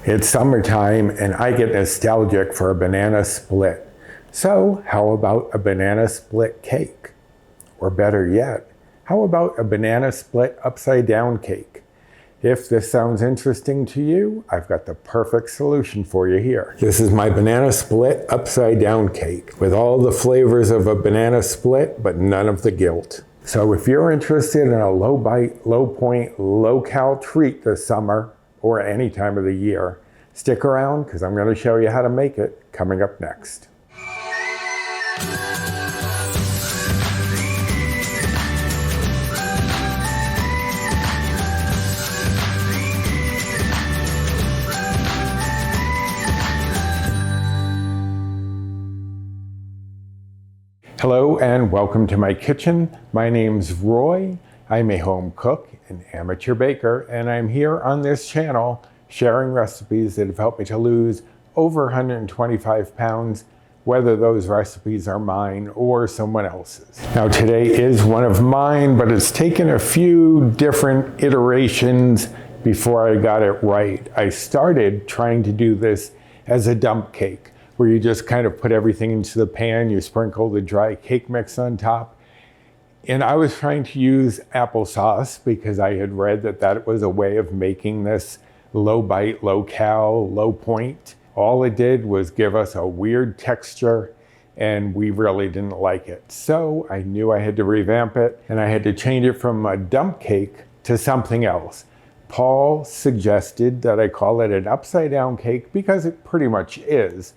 It's summertime and I get nostalgic for a banana split. So how about a banana split cake? Or better yet, how about a banana split upside down cake? If this sounds interesting to you, I've got the perfect solution for you here. This is my banana split upside down cake with all the flavors of a banana split, but none of the guilt. So if you're interested in a low bite, low point, low cal treat this summer, or any time of the year, stick around because I'm going to show you how to make it coming up next. Hello and welcome to my kitchen. My name's Roy. I'm a home cook, an amateur baker, and I'm here on this channel sharing recipes that have helped me to lose over 125 pounds, whether those recipes are mine or someone else's. Now today is one of mine, but it's taken a few different iterations before I got it right. I started trying to do this as a dump cake, where you just kind of put everything into the pan, you sprinkle the dry cake mix on top. And I was trying to use applesauce because I had read that that was a way of making this low bite, low cal, low point. All it did was give us a weird texture and we really didn't like it. So I knew I had to revamp it and I had to change it from a dump cake to something else. Paul suggested that I call it an upside down cake because it pretty much is.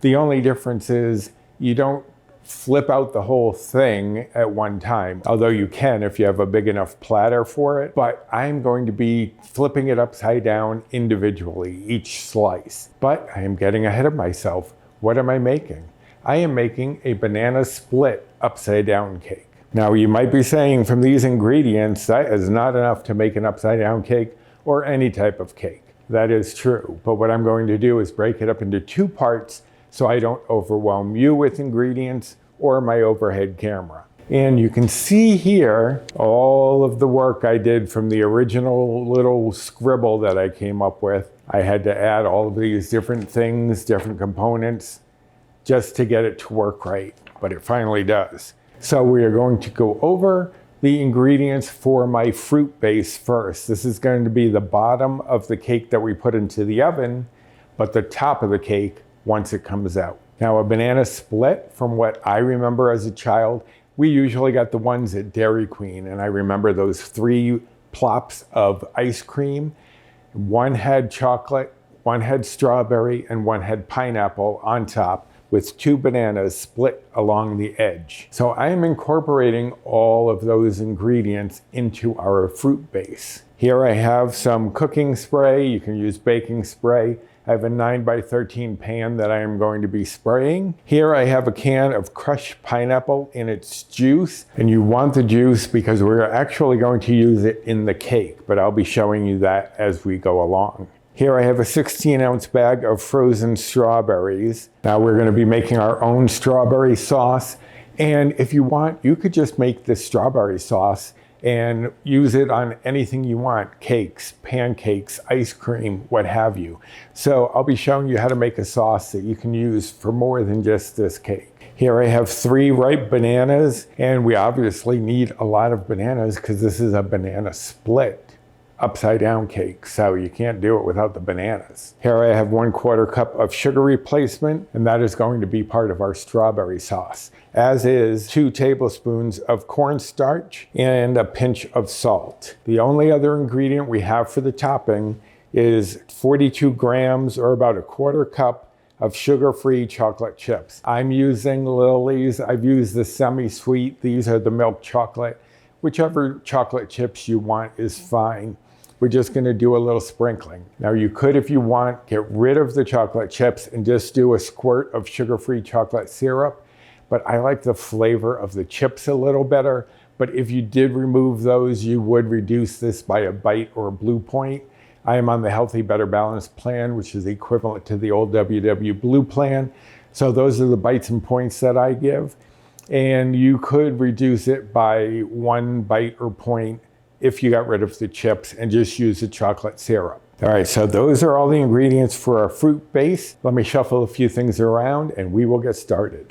The only difference is you don't flip out the whole thing at one time, although you can if you have a big enough platter for it. But I'm going to be flipping it upside down individually, each slice. But I am getting ahead of myself. What am I making? I am making a banana split upside down cake. Now you might be saying from these ingredients, that is not enough to make an upside down cake or any type of cake. That is true. But what I'm going to do is break it up into two parts so I don't overwhelm you with ingredients or my overhead camera. And you can see here all of the work I did from the original little scribble that I came up with. I had to add all of these different things, different components, just to get it to work right, but it finally does. So we are going to go over the ingredients for my fruit base first. This is going to be the bottom of the cake that we put into the oven, but the top of the cake once it comes out. Now a banana split, from what I remember as a child, we usually got the ones at Dairy Queen, and I remember those 3 plops of ice cream. One had chocolate, one had strawberry, and one had pineapple on top with 2 bananas split along the edge. So I am incorporating all of those ingredients into our fruit base. Here I have some cooking spray. You can use baking spray. I have a 9x13 pan that I am going to be spraying. Here I have a can of crushed pineapple in its juice, and you want the juice because we're actually going to use it in the cake, but I'll be showing you that as we go along. Here I have a 16-ounce bag of frozen strawberries. Now we're going to be making our own strawberry sauce, and if you want, you could just make this strawberry sauce and use it on anything you want, cakes, pancakes, ice cream, what have you. So I'll be showing you how to make a sauce that you can use for more than just this cake. Here I have 3 ripe bananas, and we obviously need a lot of bananas because this is a banana split upside down cake, so you can't do it without the bananas. Here I have 1/4 cup of sugar replacement, and that is going to be part of our strawberry sauce, as is 2 tablespoons of cornstarch and a pinch of salt. The only other ingredient we have for the topping is 42 grams or about 1/4 cup of sugar-free chocolate chips. I'm using Lily's. I've used the semi-sweet. These are the milk chocolate. Whichever chocolate chips you want is fine. We're just going to do a little sprinkling. Now you could, if you want, get rid of the chocolate chips and just do a squirt of sugar-free chocolate syrup, but I like the flavor of the chips a little better. But if you did remove those, you would reduce this by a bite or a blue point. I am on the Healthy Better Balanced plan, which is equivalent to the old WW Blue plan. So those are the bites and points that I give. And you could reduce it by 1 bite or point if you got rid of the chips and just use the chocolate syrup. All right, so those are all the ingredients for our fruit base. Let me shuffle a few things around and we will get started.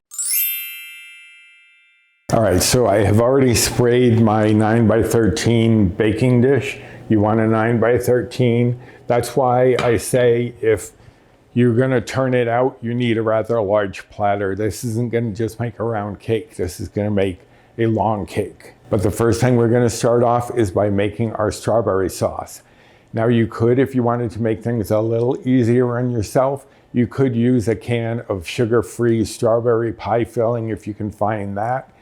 All right, so I have already sprayed my 9x13 baking dish. You want a 9x13. That's why I say if you're gonna turn it out, you need a rather large platter. This isn't gonna just make a round cake. This is gonna make a long cake. But the first thing we're gonna start off is by making our strawberry sauce. Now you could, if you wanted to make things a little easier on yourself, you could use a can of sugar-free strawberry pie filling if you can find that.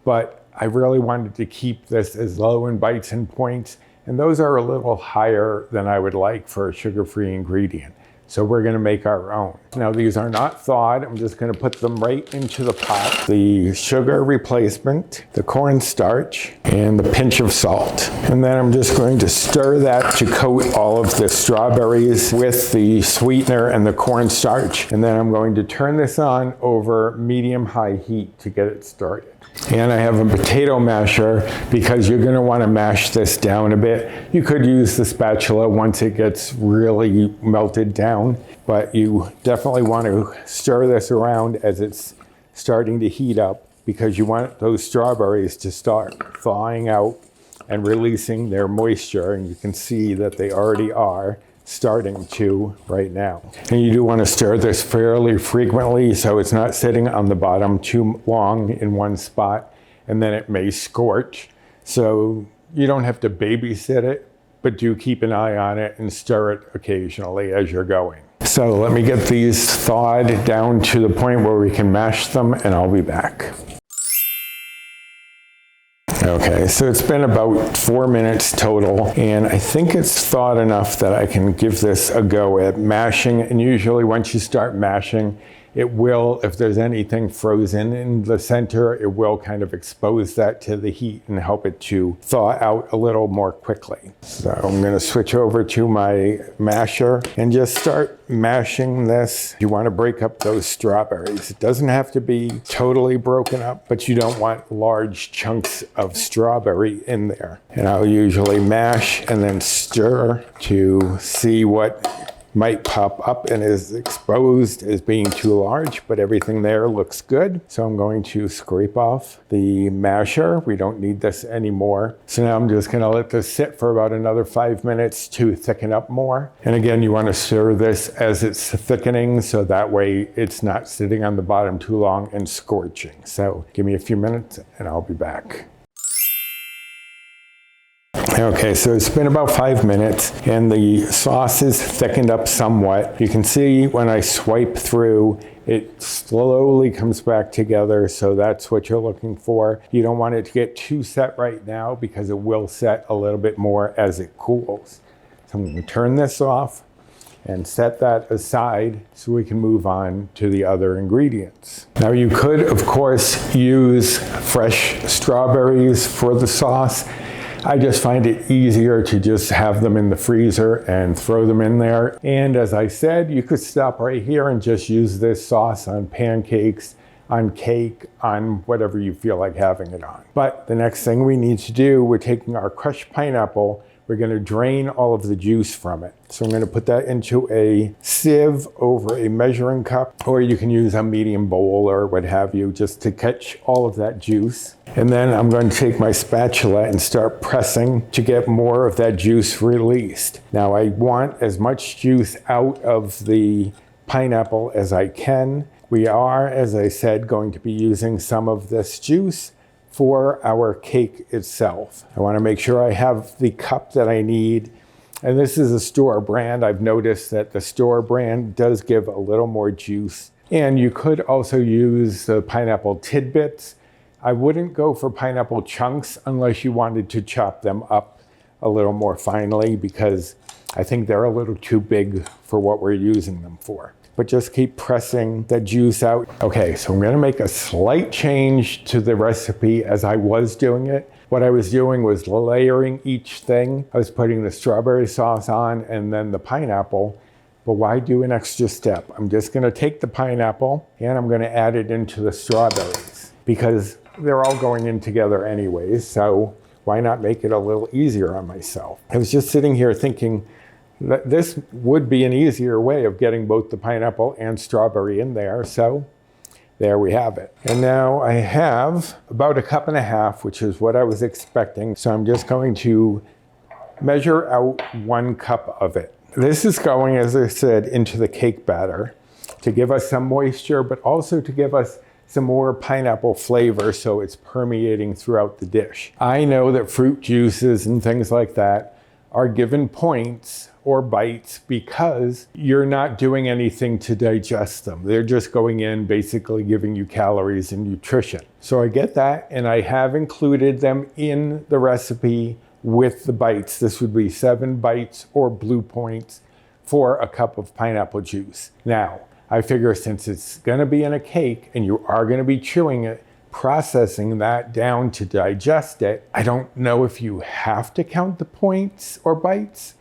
But I really wanted to keep this as low in bites and points, and those are a little higher than I would like for a sugar-free ingredient. So we're gonna make our own. Now these are not thawed. I'm just gonna put them right into the pot. The sugar replacement, the cornstarch, and the pinch of salt. And then I'm just going to stir that to coat all of the strawberries with the sweetener and the cornstarch. And then I'm going to turn this on over medium-high heat to get it started. And I have a potato masher because you're going to want to mash this down a bit. You could use the spatula once it gets really melted down, but you definitely want to stir this around as it's starting to heat up because you want those strawberries to start thawing out and releasing their moisture, and you can see that they already are starting to right now. And you do want to stir this fairly frequently so it's not sitting on the bottom too long in one spot, and then it may scorch. So you don't have to babysit it, but do keep an eye on it and stir it occasionally as you're going. So let me get these thawed down to the point where we can mash them, and I'll be back. Okay, so it's been about 4 minutes total, and I think it's thawed enough that I can give this a go at mashing. And usually once you start mashing, it will, if there's anything frozen in the center, it will kind of expose that to the heat and help it to thaw out a little more quickly. So I'm going to switch over to my masher and just start mashing this. You want to break up those strawberries. It doesn't have to be totally broken up, but you don't want large chunks of strawberry in there. And I'll usually mash and then stir to see what might pop up and is exposed as being too large, but everything there looks good. So I'm going to scrape off the masher. We don't need this anymore. So now I'm just gonna let this sit for about another 5 minutes to thicken up more. And again, you wanna stir this as it's thickening so that way it's not sitting on the bottom too long and scorching. So give me a few minutes and I'll be back. Okay, so it's been about 5 minutes and the sauce is thickened up somewhat. You can see when I swipe through, it slowly comes back together, so that's what you're looking for. You don't want it to get too set right now because it will set a little bit more as it cools. So I'm going to turn this off and set that aside so we can move on to the other ingredients. Now you could, of course, use fresh strawberries for the sauce. I just find it easier to just have them in the freezer and throw them in there. And as I said, you could stop right here and just use this sauce on pancakes, on cake, on whatever you feel like having it on. But the next thing we need to do, we're taking our crushed pineapple, we're going to drain all of the juice from it. So I'm going to put that into a sieve over a measuring cup, or you can use a medium bowl or what have you, just to catch all of that juice. And then I'm going to take my spatula and start pressing to get more of that juice released. Now I want as much juice out of the pineapple as I can. We are, as I said, going to be using some of this juice for our cake itself. I want to make sure I have the cup that I need. And this is a store brand. I've noticed that the store brand does give a little more juice. And you could also use the pineapple tidbits. I wouldn't go for pineapple chunks unless you wanted to chop them up a little more finely because I think they're a little too big for what we're using them for. But just keep pressing the juice out. Okay, so I'm gonna make a slight change to the recipe as I was doing it. What I was doing was layering each thing. I was putting the strawberry sauce on and then the pineapple. But why do an extra step? I'm just gonna take the pineapple and I'm gonna add it into the strawberries because they're all going in together anyways, so why not make it a little easier on myself? I was just sitting here thinking, This would be an easier way of getting both the pineapple and strawberry in there. So there we have it. And now I have about 1.5 cups, which is what I was expecting. So I'm just going to measure out 1 cup of it. This is going, as I said, into the cake batter to give us some moisture, but also to give us some more pineapple flavor so it's permeating throughout the dish. I know that fruit juices and things like that are given points or bites because you're not doing anything to digest them. They're just going in, basically giving you calories and nutrition. So I get that, and I have included them in the recipe with the bites. This would be 7 bites or blue points for a cup of pineapple juice. Now, I figure since it's gonna be in a cake and you are gonna be chewing it, processing that down to digest it, I don't know if you have to count the points or bites.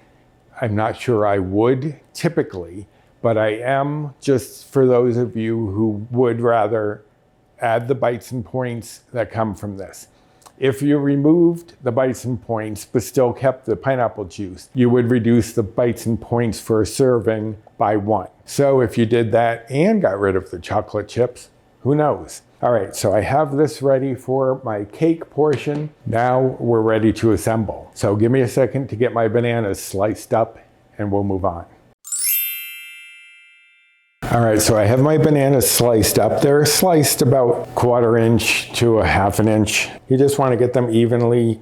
I'm not sure I would typically, but I am, just for those of you who would rather add the bites and points that come from this. If you removed the bites and points but still kept the pineapple juice, you would reduce the bites and points for a serving by 1. So if you did that and got rid of the chocolate chips, who knows? All right, so I have this ready for my cake portion. Now we're ready to assemble. So give me a second to get my bananas sliced up and we'll move on. All right, so I have my bananas sliced up. They're sliced about 1/4 inch to 1/2 inch. You just want to get them evenly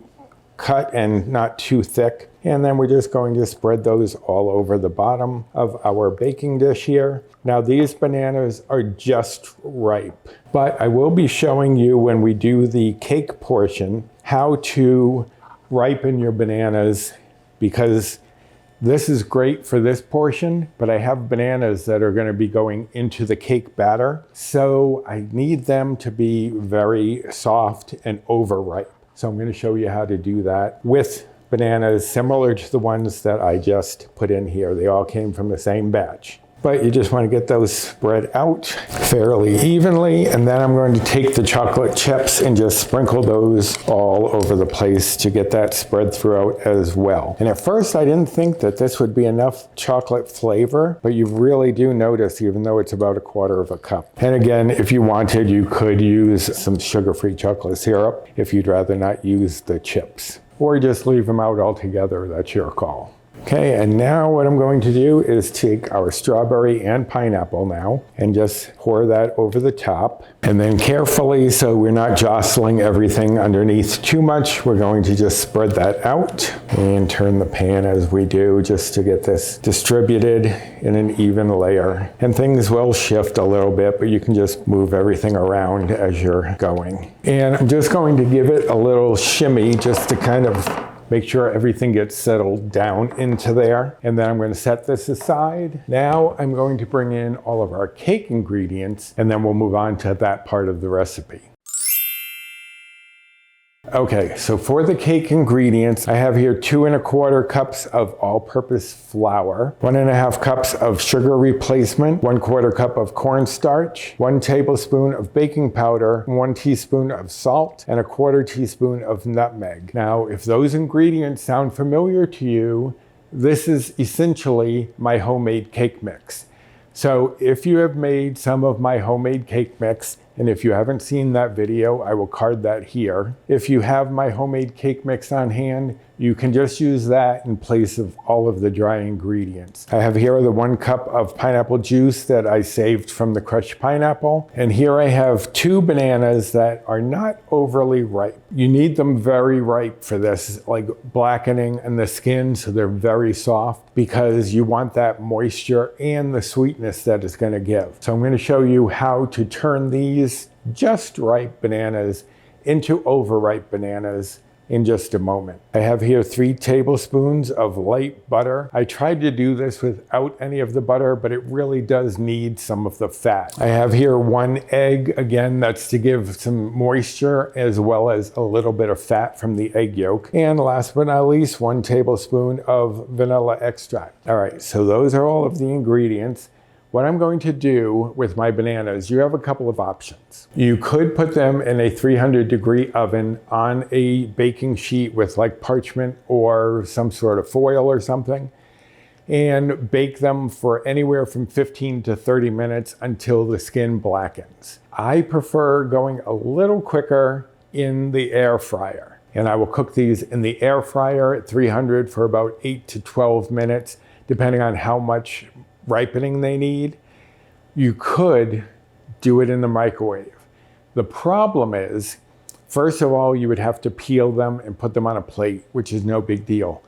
cut and not too thick. And then we're just going to spread those all over the bottom of our baking dish here. Now these bananas are just ripe, but I will be showing you when we do the cake portion how to ripen your bananas, because this is great for this portion, but I have bananas that are going to be going into the cake batter. So I need them to be very soft and overripe. So I'm going to show you how to do that with bananas similar to the ones that I just put in here. They all came from the same batch. But you just want to get those spread out fairly evenly. And then I'm going to take the chocolate chips and just sprinkle those all over the place to get that spread throughout as well. And at first I didn't think that this would be enough chocolate flavor, but you really do notice, even though it's about 1/4 cup. And again, if you wanted, you could use some sugar-free chocolate syrup if you'd rather not use the chips. Or just leave them out altogether, that's your call. Okay, and now what I'm going to do is take our strawberry and pineapple now and just pour that over the top. And then carefully, so we're not jostling everything underneath too much, we're going to just spread that out and turn the pan as we do, just to get this distributed in an even layer. And things will shift a little bit, but you can just move everything around as you're going. And I'm just going to give it a little shimmy just to kind of make sure everything gets settled down into there. And then I'm going to set this aside. Now I'm going to bring in all of our cake ingredients, and then we'll move on to that part of the recipe. Okay, so for the cake ingredients, I have here 2 1/4 cups of all-purpose flour, 1.5 cups of sugar replacement, 1/4 cup of cornstarch, 1 tablespoon of baking powder, 1 teaspoon of salt, and 1/4 teaspoon of nutmeg. Now, if those ingredients sound familiar to you, this is essentially my homemade cake mix. So if you have made some of my homemade cake mix, and if you haven't seen that video, I will card that here. If you have my homemade cake mix on hand, you can just use that in place of all of the dry ingredients. I have here the 1 cup of pineapple juice that I saved from the crushed pineapple. And here I have 2 bananas that are not overly ripe. You need them very ripe for this, like blackening in the skin, so they're very soft, because you want that moisture and the sweetness that it's going to give. So I'm going to show you how to turn these just ripe bananas into overripe bananas in just a moment. I have here 3 tablespoons of light butter. I tried to do this without any of the butter, but it really does need some of the fat. I have here 1 egg. Again, that's to give some moisture as well as a little bit of fat from the egg yolk. And last but not least, 1 tablespoon of vanilla extract. All right, so those are all of the ingredients. What I'm going to do with my bananas, you have a couple of options. You could put them in a 300-degree oven on a baking sheet with like parchment or some sort of foil or something. and bake them for anywhere from 15 to 30 minutes until the skin blackens. I prefer going a little quicker in the air fryer, and I will cook these in the air fryer at 300 for about 8 to 12 minutes, depending on how much ripening they need. You could do it in the microwave. The problem is, first of all, you would have to peel them and put them on a plate, which is no big deal.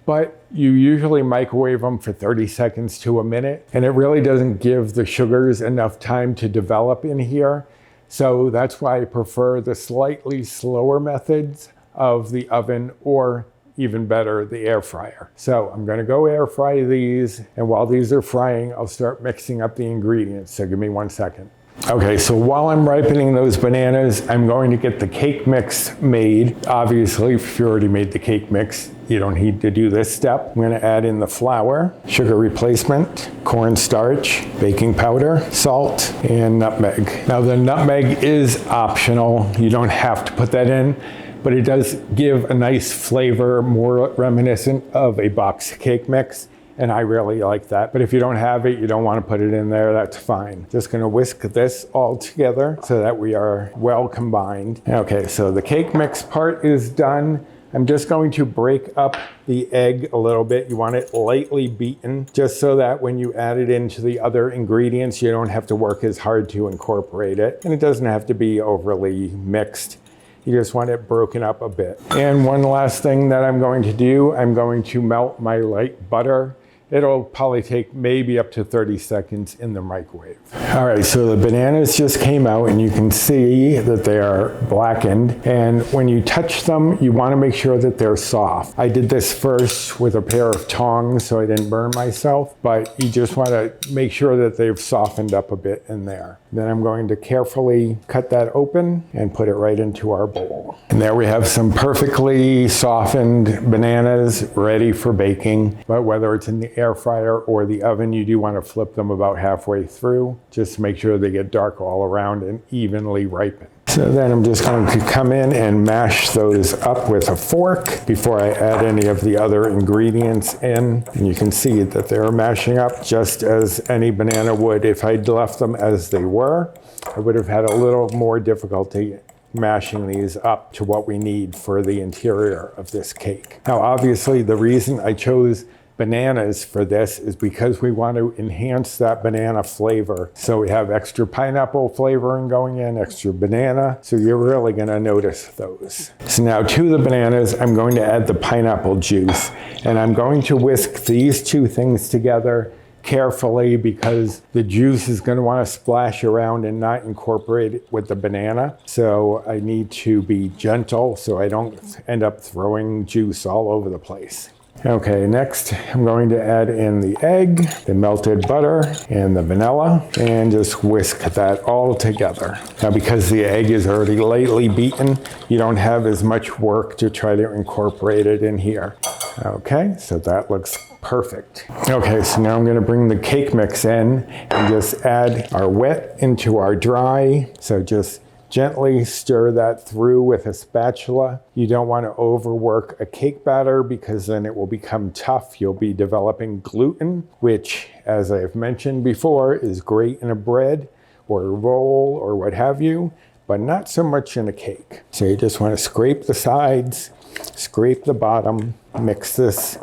But you usually microwave them for 30 seconds to a minute, and it really doesn't give the sugars enough time to develop in here. So that's why I prefer the slightly slower methods of the oven, or even better, the air fryer. So I'm gonna go air fry these, and while these are frying, I'll start mixing up the ingredients. So give me 1 second. Okay, so while I'm ripening those bananas, I'm going to get the cake mix made. Obviously, if you already made the cake mix, you don't need to do this step. I'm gonna add in the flour, sugar replacement, cornstarch, baking powder, salt, and nutmeg. Now the nutmeg is optional. You don't have to put that in, but it does give a nice flavor, more reminiscent of a box cake mix. And I really like that. But if you don't have it, you don't want to put it in there, that's fine. Just gonna whisk this all together so that we are well combined. Okay, so the cake mix part is done. I'm just going to break up the egg a little bit. You want it lightly beaten, just so that when you add it into the other ingredients, you don't have to work as hard to incorporate it. And it doesn't have to be overly mixed. You just want it broken up a bit. And one last thing that I'm going to do, I'm going to melt my light butter. It'll probably take maybe up to 30 seconds in the microwave. All right, so the bananas just came out, and you can see that they are blackened. And when you touch them, you want to make sure that they're soft. I did this first with a pair of tongs so I didn't burn myself, but you just want to make sure that they've softened up a bit in there. Then I'm going to carefully cut that open and put it right into our bowl. And there we have some perfectly softened bananas ready for baking. But whether it's in the air fryer or the oven, you do want to flip them about halfway through, just to make sure they get dark all around and evenly ripen. So then I'm just going to come in and mash those up with a fork before I add any of the other ingredients in. And you can see that they're mashing up just as any banana would. If I'd left them as they were, I would have had a little more difficulty mashing these up to what we need for the interior of this cake. Now, obviously, the reason I chose bananas for this is because we want to enhance that banana flavor. So we have extra pineapple flavoring going in, extra banana, so you're really gonna notice those. So now to the bananas, I'm going to add the pineapple juice, and I'm going to whisk these two things together carefully because the juice is going to want to splash around and not incorporate it with the banana. So I need to be gentle so I don't end up throwing juice all over the place. Okay, next I'm going to add in the egg, the melted butter, and the vanilla, and just whisk that all together. Now, because the egg is already lightly beaten, you don't have as much work to try to incorporate it in here. Okay, so that looks perfect. Okay, so now I'm going to bring the cake mix in and just add our wet into our dry. So just gently stir that through with a spatula. You don't want to overwork a cake batter because then it will become tough. You'll be developing gluten, which, as I've mentioned before, is great in a bread or a roll or what have you, but not so much in a cake. So you just want to scrape the sides, scrape the bottom, mix this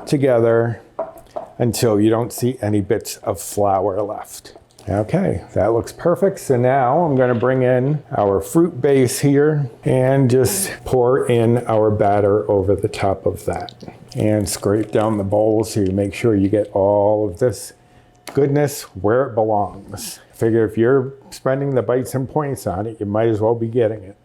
together until you don't see any bits of flour left. Okay, that looks perfect. So now I'm going to bring in our fruit base here and just pour in our batter over the top of that and scrape down the bowl so you make sure you get all of this goodness where it belongs. Figure if you're spending the bites and points on it, you might as well be getting it.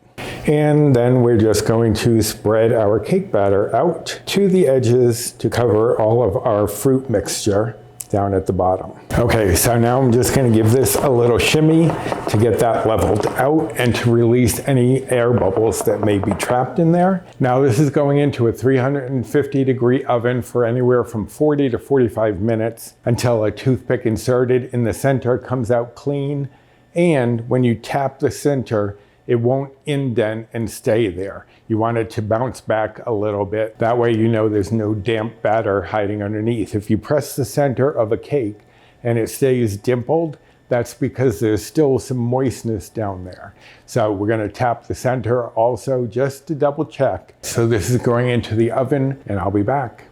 And then we're just going to spread our cake batter out to the edges to cover all of our fruit mixture down at the bottom. Okay, so now I'm just going to give this a little shimmy to get that leveled out and to release any air bubbles that may be trapped in there. Now this is going into a 350-degree oven for anywhere from 40 to 45 minutes until a toothpick inserted in the center comes out clean. And when you tap the center, it won't indent and stay there. You want it to bounce back a little bit. That way you know there's no damp batter hiding underneath. If you press the center of a cake and it stays dimpled, that's because there's still some moistness down there. So we're gonna tap the center also just to double check. So this is going into the oven and I'll be back.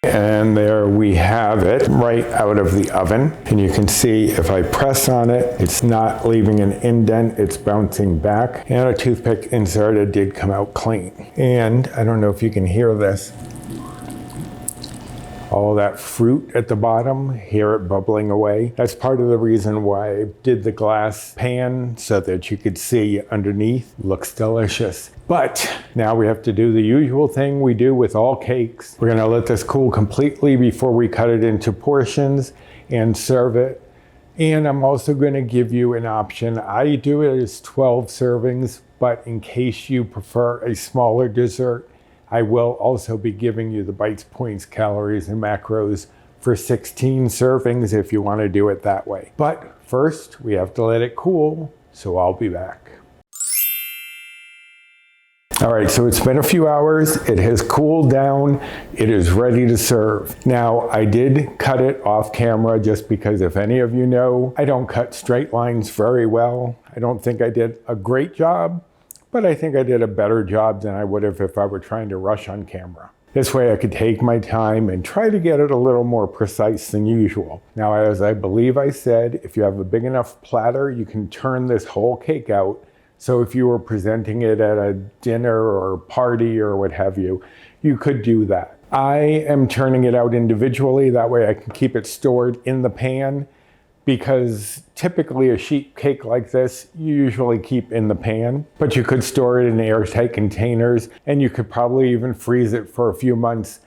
And there we have it right out of the oven. And you can see if I press on it, it's not leaving an indent, it's bouncing back. And a toothpick inserted did come out clean. And I don't know if you can hear this. All that fruit at the bottom, hear it bubbling away. That's part of the reason why I did the glass pan so that you could see underneath. Looks delicious. But now we have to do the usual thing we do with all cakes. We're gonna let this cool completely before we cut it into portions and serve it. And I'm also gonna give you an option. I do it as 12 servings, but in case you prefer a smaller dessert, I will also be giving you the bites, points, calories, and macros for 16 servings if you want to do it that way. But first, we have to let it cool, so I'll be back. All right, so it's been a few hours. It has cooled down. It is ready to serve. Now, I did cut it off camera just because if any of you know, I don't cut straight lines very well. I don't think I did a great job, but I think I did a better job than I would have if I were trying to rush on camera. This way I could take my time and try to get it a little more precise than usual. Now, as I believe I said, if you have a big enough platter, you can turn this whole cake out. So if you were presenting it at a dinner or party or what have you, you could do that. I am turning it out individually. That way I can keep it stored in the pan, because typically a sheet cake like this, you usually keep in the pan, but you could store it in airtight containers and you could probably even freeze it for a few months.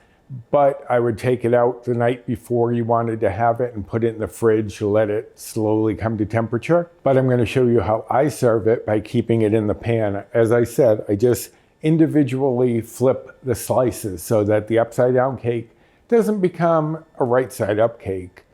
But I would take it out the night before you wanted to have it and put it in the fridge to let it slowly come to temperature. But I'm gonna show you how I serve it by keeping it in the pan. As I said, I just individually flip the slices so that the upside down cake doesn't become a right side up cake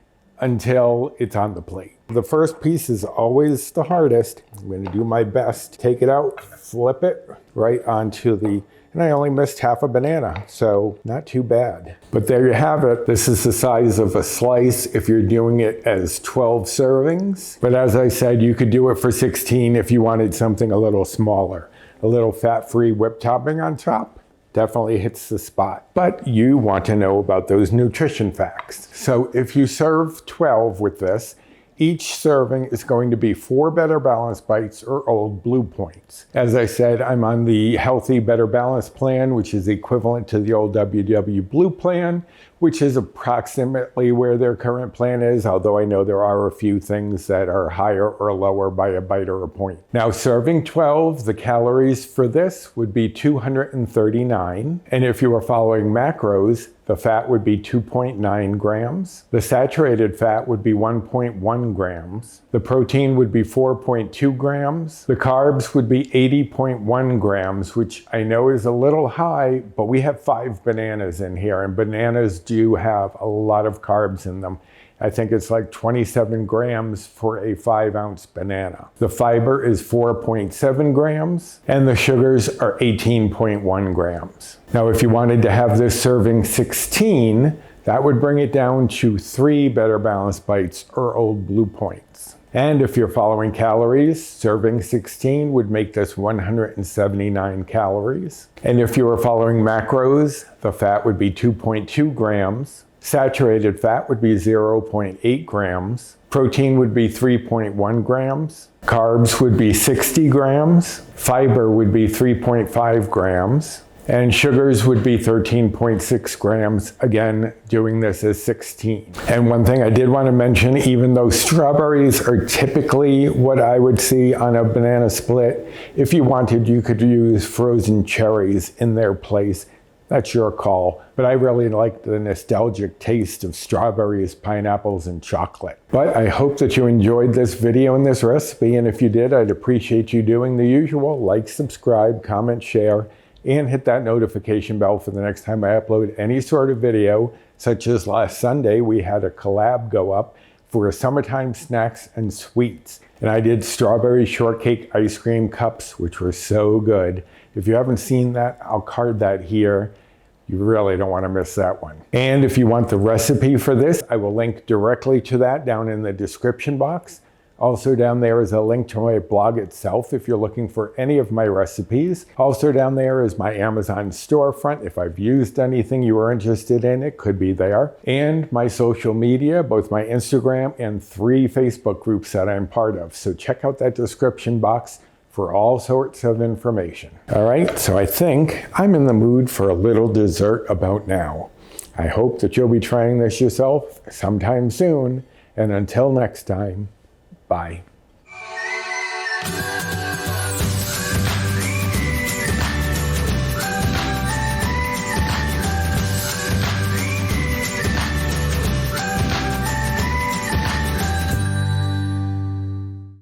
until it's on the plate. The first piece is always the hardest. I'm gonna do my best. Take it out, flip it right onto the, and I only missed half a banana, so not too bad. But there you have it. This is the size of a slice if you're doing it as 12 servings. But as I said, you could do it for 16 if you wanted something a little smaller. A little fat-free whipped topping on top definitely hits the spot. But you want to know about those nutrition facts. So if you serve 12 with this, each serving is going to be 4 Better Balance Bites or Old Blue Points. As I said, I'm on the Healthy Better Balance plan, which is equivalent to the old WW Blue plan, which is approximately where their current plan is, although I know there are a few things that are higher or lower by a bite or a point. Now, serving 12, the calories for this would be 239. And if you were following macros, the fat would be 2.9 grams. The saturated fat would be 1.1 grams. The protein would be 4.2 grams. The carbs would be 80.1 grams, which I know is a little high, but we have 5 bananas in here, and bananas do have a lot of carbs in them. I think it's like 27 grams for a 5-ounce banana. The fiber is 4.7 grams, and the sugars are 18.1 grams. Now, if you wanted to have this serving 16, that would bring it down to 3 Better Balance Bites or Old Blue Points. And if you're following calories, serving 16 would make this 179 calories. And if you were following macros, the fat would be 2.2 grams. Saturated fat would be 0.8 grams. Protein would be 3.1 grams. Carbs would be 60 grams. Fiber would be 3.5 grams. And sugars would be 13.6 grams, again, doing this as 16. And one thing I did want to mention, even though strawberries are typically what I would see on a banana split, if you wanted, you could use frozen cherries in their place. That's your call. But I really like the nostalgic taste of strawberries, pineapples, and chocolate. But I hope that you enjoyed this video and this recipe. And if you did, I'd appreciate you doing the usual: like, subscribe, comment, share, and hit that notification bell for the next time I upload any sort of video, such as last Sunday, we had a collab go up for summertime snacks and sweets. And I did strawberry shortcake ice cream cups, which were so good. If you haven't seen that, I'll card that here. You really don't want to miss that one. And if you want the recipe for this, I will link directly to that down in the description box. Also down there is a link to my blog itself if you're looking for any of my recipes. Also down there is my Amazon storefront. If I've used anything you are interested in, it could be there. And my social media, both my Instagram and 3 Facebook groups that I'm part of. So check out that description box for all sorts of information. All right, so I think I'm in the mood for a little dessert about now. I hope that you'll be trying this yourself sometime soon. And until next time, bye.